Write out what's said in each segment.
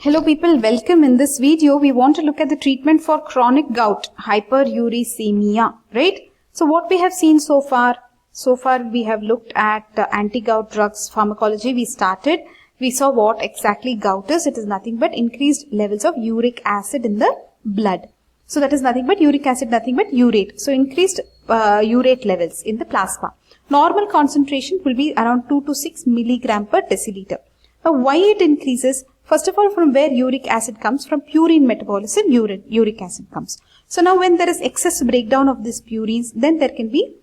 Hello people, welcome. In this video we want to look at the treatment for chronic gout, hyperuricemia, right? So what we have seen so far we have looked at anti-gout drugs, pharmacology. We saw what exactly gout is. It is nothing but increased levels of uric acid in the blood. So that is nothing but uric acid, nothing but urate. So increased urate levels in the plasma. Normal concentration will be around 2 to 6 milligram per deciliter. Now why it increases? First of all, from where uric acid comes, from purine metabolism, uric acid comes. So now when there is excess breakdown of these purines, then there can be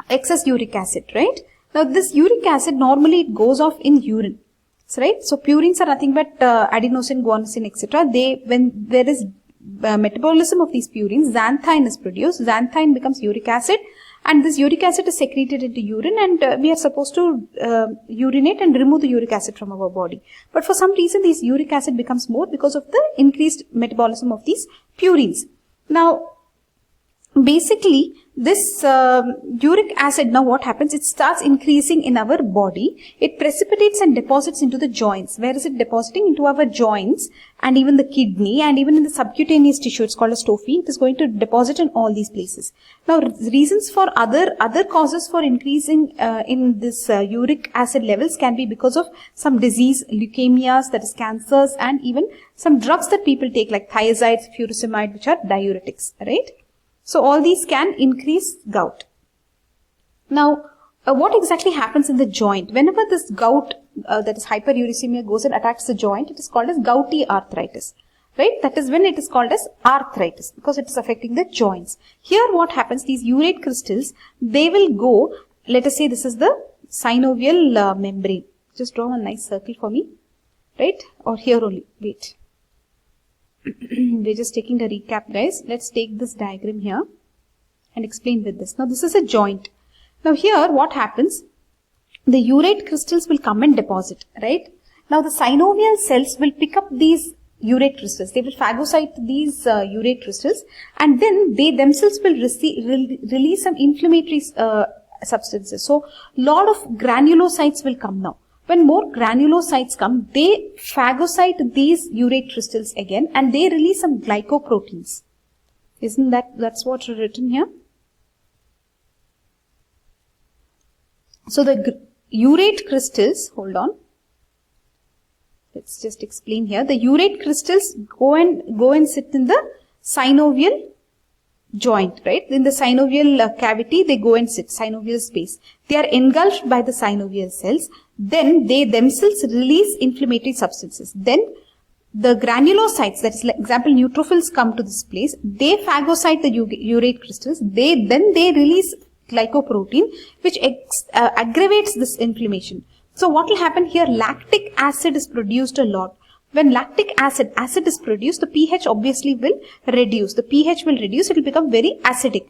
excess uric acid, right? Now this uric acid normally it goes off in urine, right? So purines are nothing but adenosine, guanosine, etc. When there is metabolism of these purines, xanthine is produced. Xanthine becomes uric acid, and this uric acid is secreted into urine, and we are supposed to urinate and remove the uric acid from our body. But for some reason, this uric acid becomes more because of the increased metabolism of these purines. Now, basically, this uric acid, now what happens? It starts increasing in our body. It precipitates and deposits into the joints. Where is it depositing? Into our joints and even the kidney and even in the subcutaneous tissue. It's called a stophy. It is going to deposit in all these places. Now, reasons for other causes for increasing in this uric acid levels can be because of some disease, leukemias, that is cancers, and even some drugs that people take like thiazides, furosemide, which are diuretics, right? So all these can increase gout. Now, what exactly happens in the joint? Whenever this gout, that is hyperuricemia, goes and attacks the joint, it is called as gouty arthritis, right? That is when it is called as arthritis because it is affecting the joints. Here what happens, these urate crystals, they will go, let us say this is the synovial membrane. Just draw a nice circle for me, right? Or here only, wait. We're just taking a recap, guys. Let's take this diagram here and explain with this. Now, this is a joint. Now, here what happens? The urate crystals will come and deposit, right? Now, the synovial cells will pick up these urate crystals. They will phagocyte these urate crystals, and then they themselves will release some inflammatory substances. So, lot of granulocytes will come now. When more granulocytes come, they phagocyte these urate crystals again and they release some glycoproteins. Isn't that's what's written here? So the urate crystals, hold on. Let's just explain here. The urate crystals go and sit in the synovial joint, right? In the synovial cavity, they go and sit, synovial space. They are engulfed by the synovial cells. Then they themselves release inflammatory substances. Then the granulocytes, that is like example neutrophils, come to this place. They phagocyte the urate crystals. Then they release glycoprotein, which aggravates this inflammation. So what will happen here? Lactic acid is produced a lot. When lactic acid is produced, the pH obviously will reduce. The pH will reduce. It will become very acidic.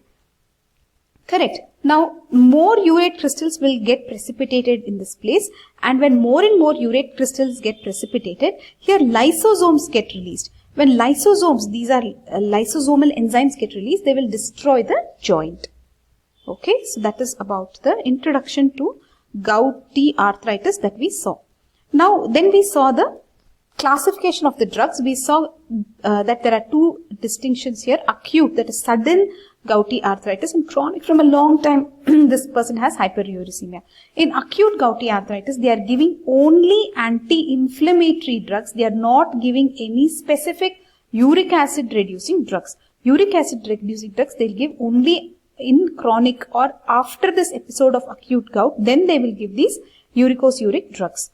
Correct. Now, more urate crystals will get precipitated in this place, and when more and more urate crystals get precipitated, here lysosomes get released. When lysosomes, these are lysosomal enzymes get released, they will destroy the joint. Okay, so that is about the introduction to gouty arthritis that we saw. Now, then we saw the classification of the drugs. We saw that there are two distinctions here: acute, that is sudden gouty arthritis, and chronic, from a long time this person has hyperuricemia. In acute gouty arthritis, they are giving only anti-inflammatory drugs. They are not giving any specific uric acid reducing drugs. Uric acid reducing drugs they'll give only in chronic or after this episode of acute gout. Then they will give these uricosuric drugs.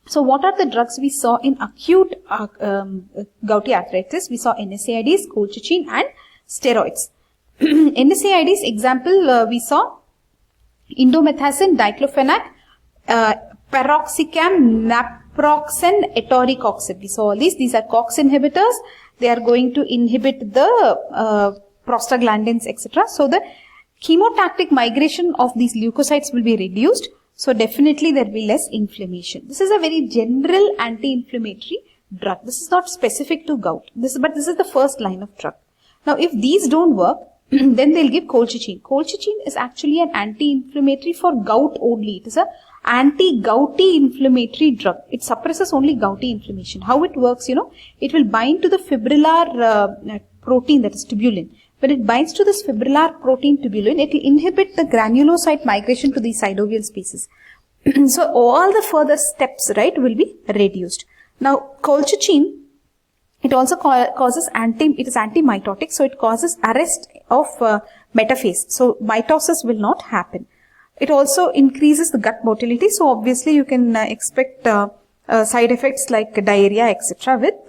So what are the drugs we saw in acute gouty arthritis? We saw NSAIDs, colchicine, and steroids. NSAIDs, example, we saw Indomethacin, diclofenac, peroxicam, naproxen, etoricoxib. We saw all these. These are COX inhibitors. They are going to inhibit the prostaglandins, etc. So the chemotactic migration of these leukocytes will be reduced. So definitely there will be less inflammation. This is a very general anti-inflammatory drug. This is not specific to gout. But this is the first line of drug. Now if these don't work, Then they'll give colchicine. Colchicine is actually an anti-inflammatory for gout only. It is a anti-gouty inflammatory drug. It suppresses only gouty inflammation. How it works, it will bind to the fibrillar protein, that is tubulin. When it binds to this fibrillar protein tubulin, it will inhibit the granulocyte migration to the synovial spaces. So all the further steps, right, will be reduced. Now, colchicine, it also causes it is anti-mitotic, so it causes arrest of metaphase. So mitosis will not happen. It also increases the gut motility, so obviously you can expect side effects like diarrhea, etc. with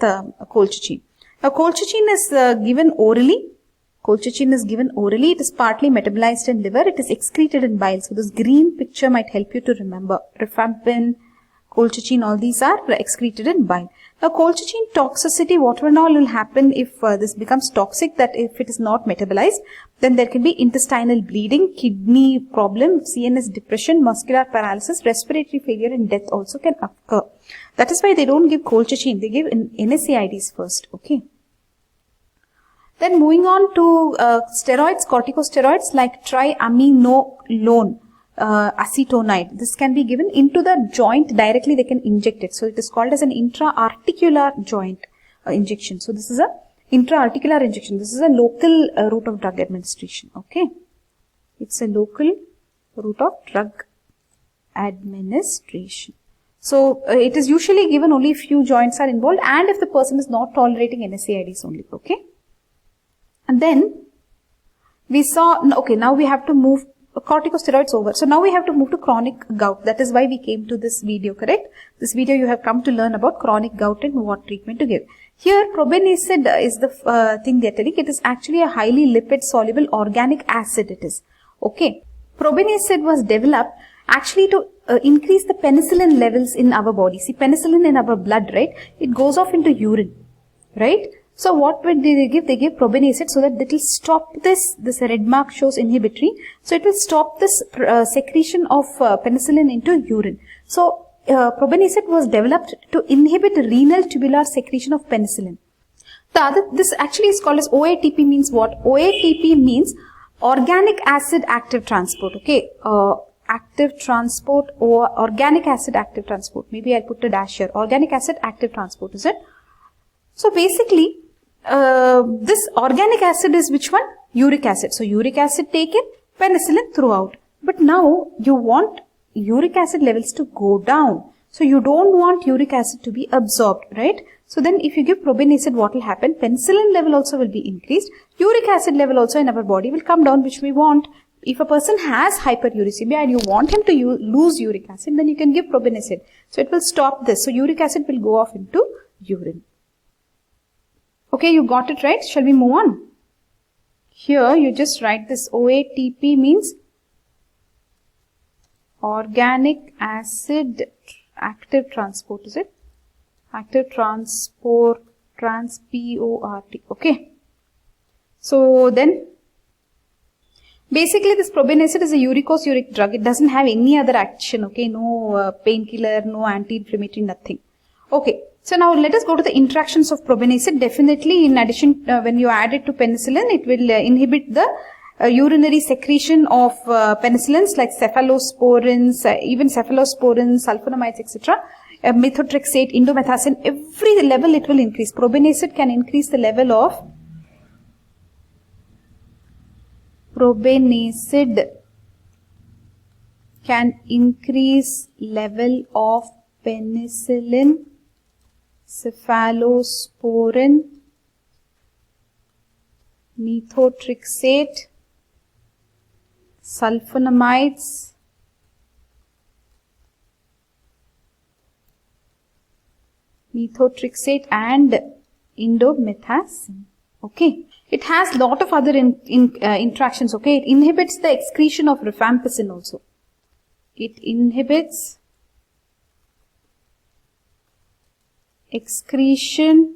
colchicine. Now, colchicine is given orally. Colchicine is given orally. It is partly metabolized in liver. It is excreted in bile. So this green picture might help you to remember. Rifampin, colchicine, all these are excreted in bile. Now, colchicine toxicity, what will happen if this becomes toxic, that if it is not metabolized, then there can be intestinal bleeding, kidney problem, CNS depression, muscular paralysis, respiratory failure, and death also can occur. That is why they don't give colchicine. They give NSAIDs first. Okay. Then moving on to steroids, corticosteroids like triaminolone, acetonide. This can be given into the joint directly. They can inject it. So it is called as an intra-articular joint injection. So this is a intra-articular injection. This is a local route of drug administration. Okay. It's a local route of drug administration. So it is usually given only if few joints are involved and if the person is not tolerating NSAIDs only. Okay. And then we saw, okay, now we have to move corticosteroids over. So now we have to move to chronic gout. That is why we came to this video, correct? This video you have come to learn about chronic gout and what treatment to give. Here, probenecid is the thing they are telling. It is actually a highly lipid soluble organic acid it is. Okay. Probenecid was developed actually to increase the penicillin levels in our body. See, penicillin in our blood, right? It goes off into urine, right? So what would they give? They give probenecid so that it will stop this red mark shows inhibitory. So it will stop this secretion of penicillin into urine. So probenecid was developed to inhibit renal tubular secretion of penicillin. This actually is called as OATP. Means what? OATP means organic acid active transport. Okay. Active transport or organic acid active transport. Maybe I'll put a dash here. Organic acid active transport, is it? So basically, this organic acid is which one? Uric acid. So uric acid taken, penicillin throughout. But now you want uric acid levels to go down. So you don't want uric acid to be absorbed, right? So then if you give probenecid, what will happen? Penicillin level also will be increased. Uric acid level also in our body will come down, which we want. If a person has hyperuricemia and you want him to lose uric acid, then you can give probenecid. So it will stop this. So uric acid will go off into urine. Okay, you got it right. Shall we move on? Here you just write this OATP means organic acid active transport, is it? Active transport, transport. Okay. So then basically this probenecid is a uricose-uric drug. It doesn't have any other action. Okay, no painkiller, no anti-inflammatory, nothing. Okay. So now let us go to the interactions of probenecid. Definitely in addition, when you add it to penicillin, it will inhibit the urinary secretion of penicillins like cephalosporins, even cephalosporins, sulfonamides, etc. Methotrexate, indomethacin, every level it will increase. Probenecid can increase the level of penicillin, cephalosporin, methotrexate, sulfonamides, and indomethacin. Okay. It has lot of other interactions. Okay. It inhibits the excretion of rifampicin also. It inhibits excretion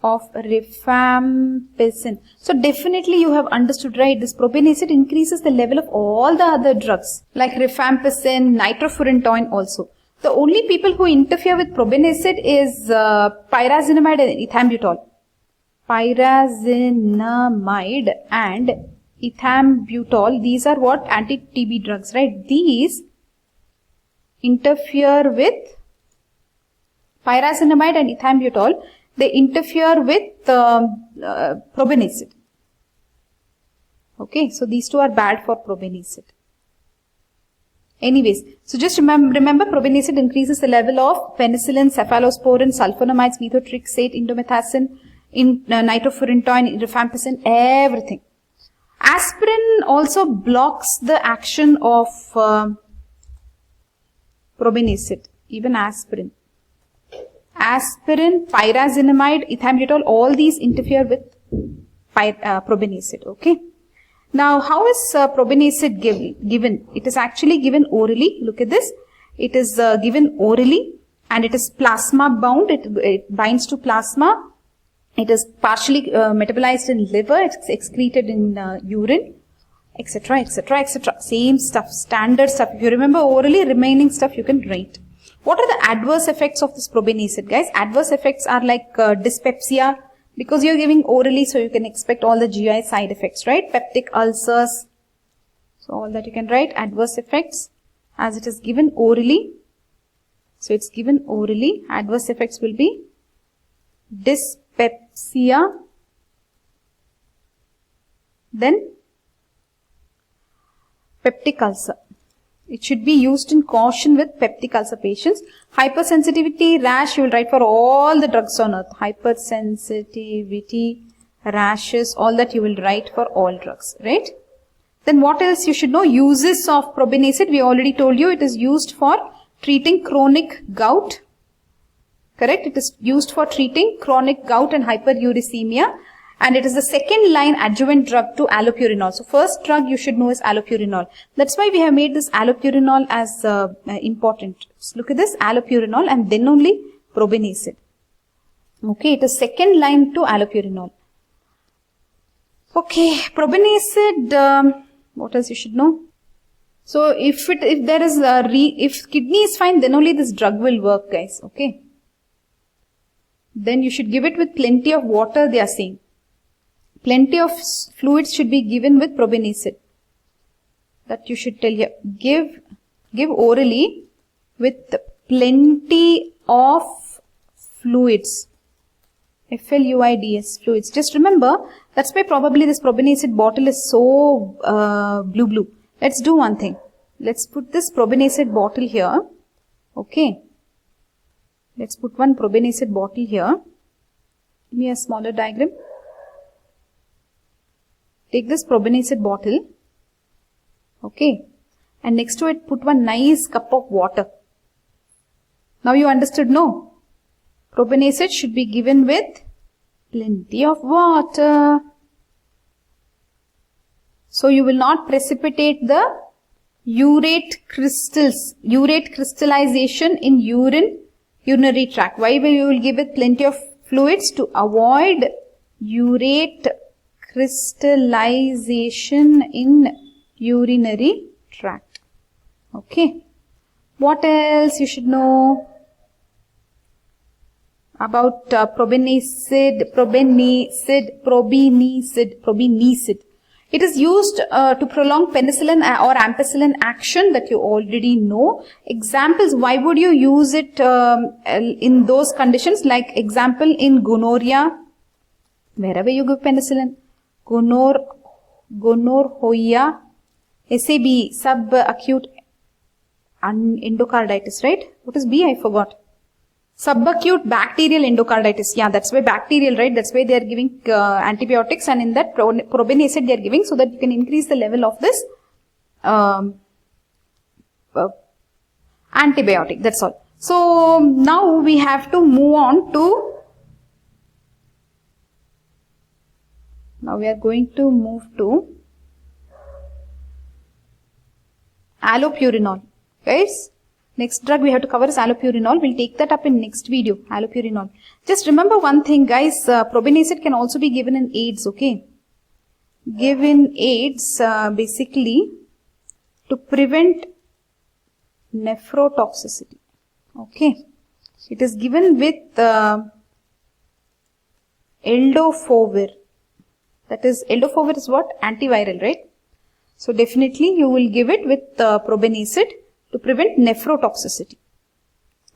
of rifampicin. So definitely you have understood, right? This probenecid increases the level of all the other drugs like rifampicin, nitrofurantoin also. The only people who interfere with probenecid is pyrazinamide and ethambutol. Pyrazinamide and ethambutol. These are what? Anti-TB drugs, right? These interfere with pyrazinamide and ethambutol. They interfere with probenecid. Okay, so these two are bad for probenecid. Anyways, so just remember probenecid increases the level of penicillin, cephalosporin, sulfonamides, methotrexate, indomethacin, nitrofurantoin, rifampicin, everything. Aspirin also blocks the action of probenecid, even aspirin. Aspirin, pyrazinamide, ethambutol, all these interfere with probenecid, okay. Now, how is probenecid given? It is actually given orally. Look at this. It is given orally and it is plasma bound. It binds to plasma. It is partially metabolized in liver. It's excreted in urine, etc., etc., etc. Same stuff, standard stuff. If you remember orally, remaining stuff you can write. What are the adverse effects of this probenecid, guys? Adverse effects are like dyspepsia. Because you're giving orally, so you can expect all the GI side effects, right? Peptic ulcers. So all that you can write. Adverse effects as it is given orally. So it's given orally. Adverse effects will be dyspepsia. Then peptic ulcer. It should be used in caution with peptic ulcer patients. Hypersensitivity, rash, you will write for all the drugs on earth. Hypersensitivity, rashes, all that you will write for all drugs, right? Then what else you should know? Uses of probenecid. We already told you it is used for treating chronic gout. Correct? It is used for treating chronic gout and hyperuricemia. And it is the second line adjuvant drug to allopurinol. So first drug you should know is allopurinol. That's why we have made this allopurinol as important. So look at this, allopurinol and then only probenecid. Okay, it is second line to allopurinol. Okay, probenecid, what else you should know? So if there is if kidney is fine, then only this drug will work, guys. Okay. Then you should give it with plenty of water, they are saying. Plenty of fluids should be given with probenecid. That you should tell here. Give orally with plenty of fluids. Fluids, fluids. Just remember, that's why probably this probenecid bottle is so blue. Let's do one thing. Let's put this probenecid bottle here. Okay. Let's put one probenecid bottle here. Give me a smaller diagram. Take this probenecid bottle, okay, and next to it put one nice cup of water. Now you understood, no? Probenecid should be given with plenty of water. So you will not precipitate the urate crystallization in urinary tract. Why will you give it plenty of fluids? To avoid urate crystallization in urinary tract. Okay. What else you should know about probenecid? It is used to prolong penicillin or ampicillin action, that you already know. Examples, why would you use it in those conditions? Like example in gonorrhea, wherever you give penicillin. Gonorrhea, SAB, subacute endocarditis, right? What is B? I forgot. Subacute bacterial endocarditis. Yeah, that's why bacterial, right? That's why they are giving antibiotics, and in that probenecid they are giving so that you can increase the level of this antibiotic. That's all. So now we have to move on to. Now we are going to move to allopurinol. Guys, next drug we have to cover is allopurinol. We'll take that up in next video. Allopurinol. Just remember one thing, guys. Probenecid can also be given in AIDS. Okay, given AIDS basically to prevent nephrotoxicity. Okay, it is given with eldofovir. That is, Eldofovir is what? Antiviral, right? So definitely you will give it with probenecid to prevent nephrotoxicity.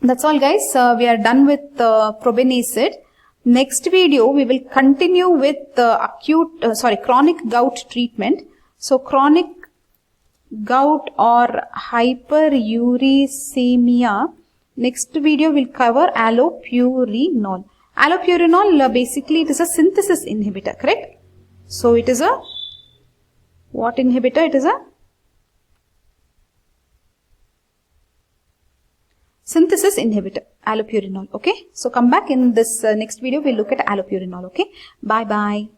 That's all, guys. We are done with probenecid. Next video we will continue with chronic gout treatment. So chronic gout or hyperuricemia. Next video will cover allopurinol. Allopurinol, basically it is a synthesis inhibitor, correct? So it is a what inhibitor? It is a synthesis inhibitor, allopurinol. Okay. So come back in this next video. We'll look at allopurinol. Okay. Bye bye.